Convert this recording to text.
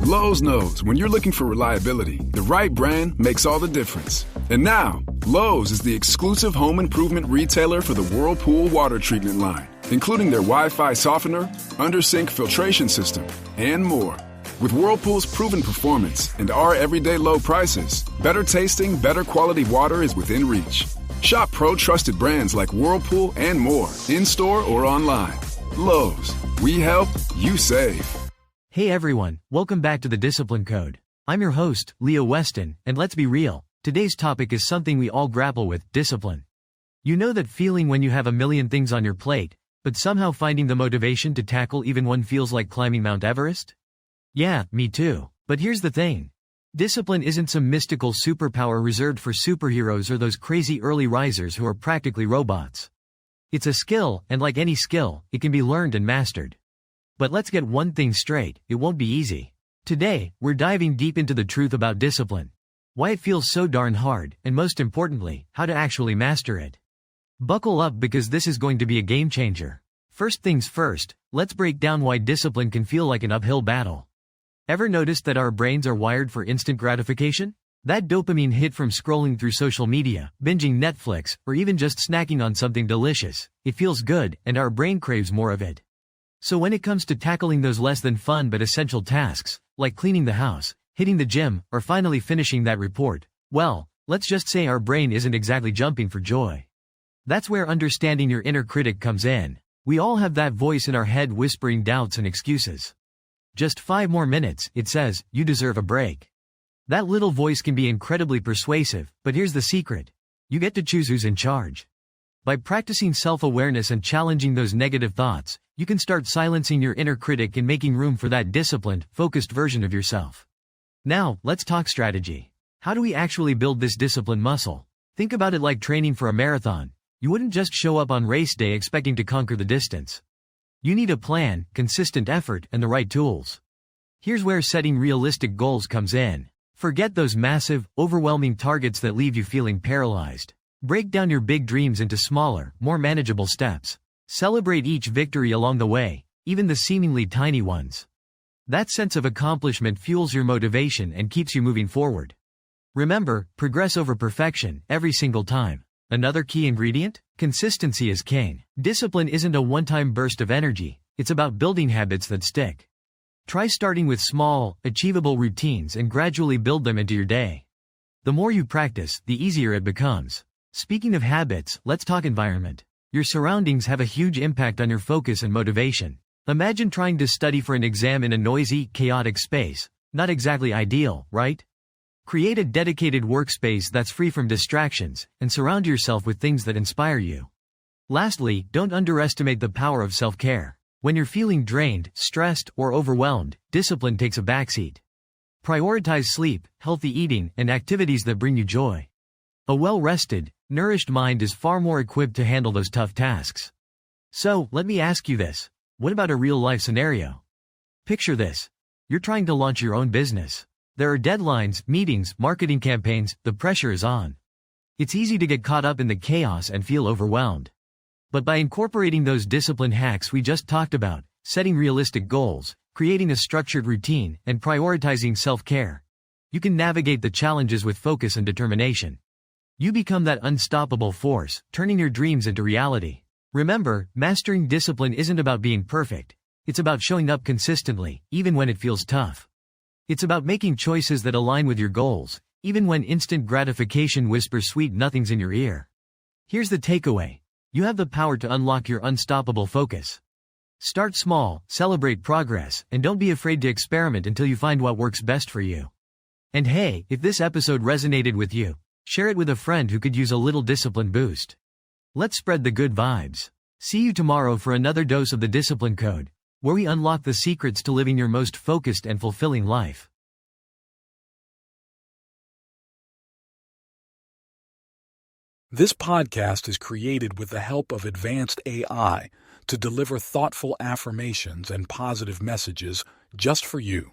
Lowe's knows when you're looking for reliability, the right brand makes all the difference. And now, Lowe's is the exclusive home improvement retailer for the Whirlpool water treatment line, including their Wi-Fi softener, under-sink filtration system, and more. With Whirlpool's proven performance and our everyday low prices, better tasting, better quality water is within reach. Shop pro-trusted brands like Whirlpool and more, in-store or online. Lowe's, we help, you save. Hey everyone, welcome back to the Discipline Code. I'm your host, Leo Weston, and let's be real, today's topic is something we all grapple with, discipline. You know that feeling when you have a million things on your plate, but somehow finding the motivation to tackle even one feels like climbing Mount Everest? Yeah, me too. But here's the thing. Discipline isn't some mystical superpower reserved for superheroes or those crazy early risers who are practically robots. It's a skill, and like any skill, it can be learned and mastered. But let's get one thing straight, it won't be easy. Today, we're diving deep into the truth about discipline. Why it feels so darn hard, and most importantly, how to actually master it. Buckle up because this is going to be a game changer. First things first, let's break down why discipline can feel like an uphill battle. Ever noticed that our brains are wired for instant gratification? That dopamine hit from scrolling through social media, binging Netflix, or even just snacking on something delicious, it feels good, and our brain craves more of it. So when it comes to tackling those less than fun but essential tasks, like cleaning the house, hitting the gym, or finally finishing that report, well, let's just say our brain isn't exactly jumping for joy. That's where understanding your inner critic comes in. We all have that voice in our head whispering doubts and excuses. Just 5 more minutes, it says, you deserve a break. That little voice can be incredibly persuasive, but here's the secret. You get to choose who's in charge. By practicing self-awareness and challenging those negative thoughts, you can start silencing your inner critic and making room for that disciplined, focused version of yourself. Now, let's talk strategy. How do we actually build this discipline muscle? Think about it like training for a marathon. You wouldn't just show up on race day expecting to conquer the distance. You need a plan, consistent effort, and the right tools. Here's where setting realistic goals comes in. Forget those massive, overwhelming targets that leave you feeling paralyzed. Break down your big dreams into smaller, more manageable steps. Celebrate each victory along the way, even the seemingly tiny ones. That sense of accomplishment fuels your motivation and keeps you moving forward. Remember, progress over perfection, every single time. Another key ingredient? Consistency is king. Discipline isn't a one-time burst of energy, it's about building habits that stick. Try starting with small, achievable routines and gradually build them into your day. The more you practice, the easier it becomes. Speaking of habits, let's talk environment. Your surroundings have a huge impact on your focus and motivation. Imagine trying to study for an exam in a noisy, chaotic space. Not exactly ideal, right? Create a dedicated workspace that's free from distractions, and surround yourself with things that inspire you. Lastly, don't underestimate the power of self-care. When you're feeling drained, stressed, or overwhelmed, discipline takes a backseat. Prioritize sleep, healthy eating, and activities that bring you joy. A well-rested, nourished mind is far more equipped to handle those tough tasks. So, let me ask you this. What about a real-life scenario? Picture this. You're trying to launch your own business. There are deadlines, meetings, marketing campaigns, the pressure is on. It's easy to get caught up in the chaos and feel overwhelmed. But by incorporating those discipline hacks we just talked about, setting realistic goals, creating a structured routine, and prioritizing self-care, you can navigate the challenges with focus and determination. You become that unstoppable force, turning your dreams into reality. Remember, mastering discipline isn't about being perfect. It's about showing up consistently, even when it feels tough. It's about making choices that align with your goals, even when instant gratification whispers sweet nothings in your ear. Here's the takeaway. You have the power to unlock your unstoppable focus. Start small, celebrate progress, and don't be afraid to experiment until you find what works best for you. And hey, if this episode resonated with you, share it with a friend who could use a little discipline boost. Let's spread the good vibes. See you tomorrow for another dose of the Discipline Code, where we unlock the secrets to living your most focused and fulfilling life. This podcast is created with the help of advanced AI to deliver thoughtful affirmations and positive messages just for you.